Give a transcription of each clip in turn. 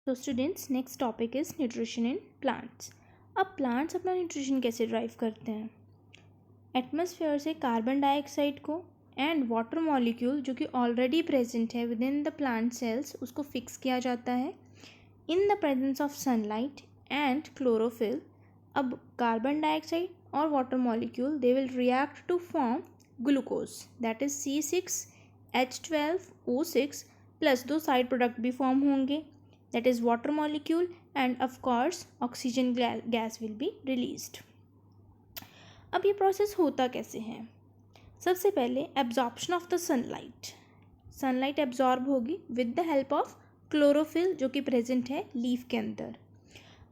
तो students, next topic is nutrition in plants. अब plants अपना न्यूट्रिशन कैसे ड्राइव करते हैं? एटमॉस्फेयर से कार्बन डाइऑक्साइड को एंड वाटर मॉलिक्यूल जो कि ऑलरेडी प्रेजेंट है within the plant cells, उसको फिक्स किया जाता है in the presence of sunlight and chlorophyll. अब कार्बन डाइऑक्साइड और water molecule they will react to form glucose, that is C6H12O6 plus दो साइड प्रोडक्ट भी form होंगे, that is water molecule, and of course oxygen gas will be released. अब ये process होता कैसे है? सबसे पहले absorption of the sunlight, sunlight absorb होगी with the help of chlorophyll जो कि प्रेजेंट है लीफ के अंदर।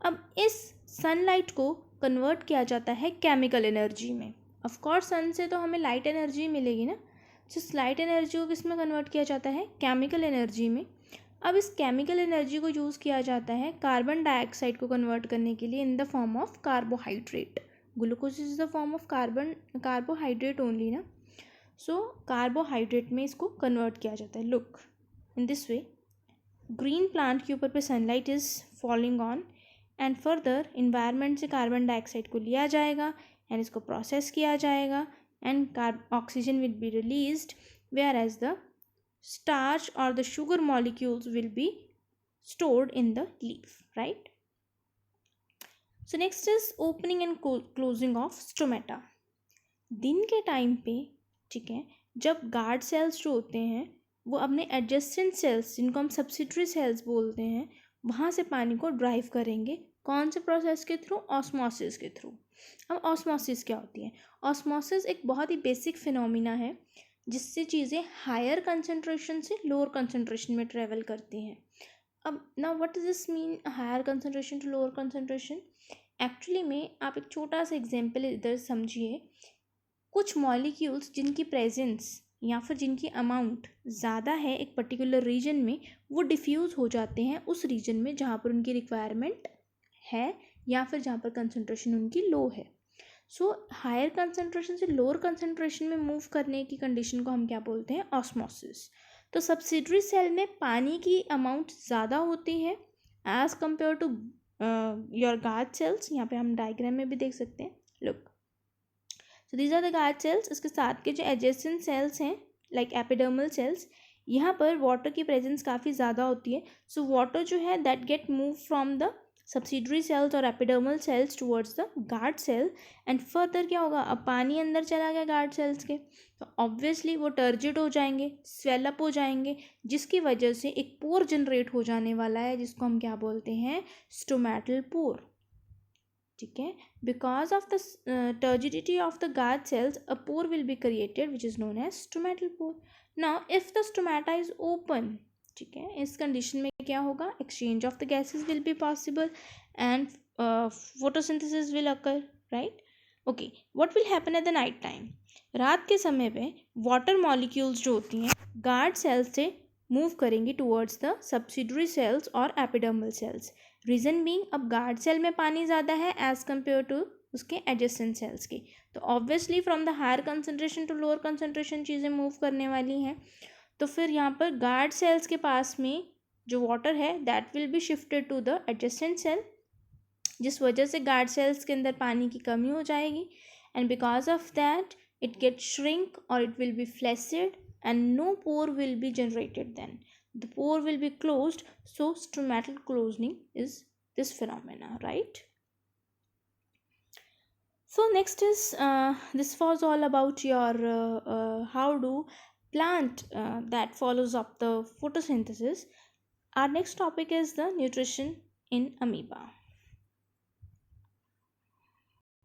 अब इस सनलाइट को कन्वर्ट किया जाता है केमिकल एनर्जी में। ऑफ कोर्स सन से तो हमें लाइट एनर्जी मिलेगी ना, जिस लाइट एनर्जी को किस में कन्वर्ट किया जाता है? केमिकल एनर्जी में। अब इस केमिकल एनर्जी को यूज़ किया जाता है कार्बन डाइऑक्साइड को कन्वर्ट करने के लिए in the form of carbohydrate. Glucose is the form of carbohydrate only ना, सो कार्बोहाइड्रेट में इसको कन्वर्ट किया जाता है। Look in this way, green plant के ऊपर पे sunlight is falling on and further environment से कार्बन डाइऑक्साइड को लिया जाएगा एंड इसको प्रोसेस किया जाएगा and oxygen will be released, whereas the starch or the sugar molecules will be stored in the leaf, right? So next is opening and closing of stomata. दिन के time पे, ठीक है, जब गार्ड सेल्स जो होते हैं वो अपने एडजेसेंट सेल्स जिनको हम सब्सिडरी सेल्स बोलते हैं वहाँ से पानी को ड्राइव करेंगे। कौन से प्रोसेस के थ्रू? ऑस्मोसिस के थ्रू। अब ऑस्मोसिस क्या होती है? ऑस्मोसिस एक बहुत ही बेसिक फिनोमिना है जिससे चीज़ें हायर कंसंट्रेशन से लोअर कंसंट्रेशन में ट्रेवल करती हैं। अब ना what does this mean higher concentration to lower concentration? Actually में आप एक छोटा सा एग्जांपल इधर समझिए। कुछ मॉलिक्यूल्स जिनकी प्रेजेंस या फिर जिनकी अमाउंट ज़्यादा है एक पर्टिकुलर रीजन में, वो डिफ्यूज़ हो जाते हैं उस रीजन में जहाँ पर उनकी रिक्वायरमेंट है या फिर जहाँ पर कंसंट्रेशन उनकी लो है। सो हायर कंसंट्रेशन से लोअर कंसंट्रेशन में मूव करने की कंडीशन को हम क्या बोलते हैं? ऑस्मोसिस। तो सब्सिडरी सेल में पानी की अमाउंट ज़्यादा होती है as compare to your guard cells. यहाँ पे हम डायग्राम में भी देख सकते हैं। Look, so these are the guard cells. इसके साथ के जो एडजेसेंट सेल्स हैं लाइक एपिडर्मल सेल्स, यहाँ पर वाटर की प्रेजेंस काफ़ी ज़्यादा होती है। सो वाटर जो है that get move from the subsidiary cells और epidermal cells towards the guard cell and further क्या होगा? अब पानी अंदर चला गया गार्ड सेल्स के, तो ऑब्वियसली वो टर्जिड हो जाएंगे, स्वेलअप हो जाएंगे, जिसकी वजह से एक पोर जनरेट हो जाने वाला है जिसको हम क्या बोलते हैं? स्टोमेटल पोर, ठीक है। Because of the turgidity of the guard cells a pore will be created which is known as stomatal pore. Now if the stomata is open, ठीक है, इस कंडीशन में क्या होगा? Exchange of the gases will be possible and photosynthesis will occur, right? Okay, what will happen at the night time? रात के समय पे वाटर मॉलिक्यूल्स जो होती हैं गार्ड सेल्स से मूव करेंगी टुवर्ड्स द सब्सिडरी सेल्स और एपिडर्मल सेल्स। रीज़न बीइंग, अब गार्ड सेल में पानी ज़्यादा है एज कम्पेयर टू उसके एडजेसेंट सेल्स की, तो obviously from the higher concentration to lower concentration चीज़ें मूव करने वाली हैं। तो फिर यहाँ पर गार्ड सेल्स के पास में जो वाटर है that will be shifted to the adjacent cell, जिस वजह से गार्ड सेल्स के अंदर पानी की कमी हो जाएगी and because of that it get shrink और it will be flaccid and no pore will be generated then the pore will be closed. So stomatal closing is this phenomena, right? So next is this was all about your how do plant that follows up the photosynthesis. Our next topic is the nutrition in amoeba.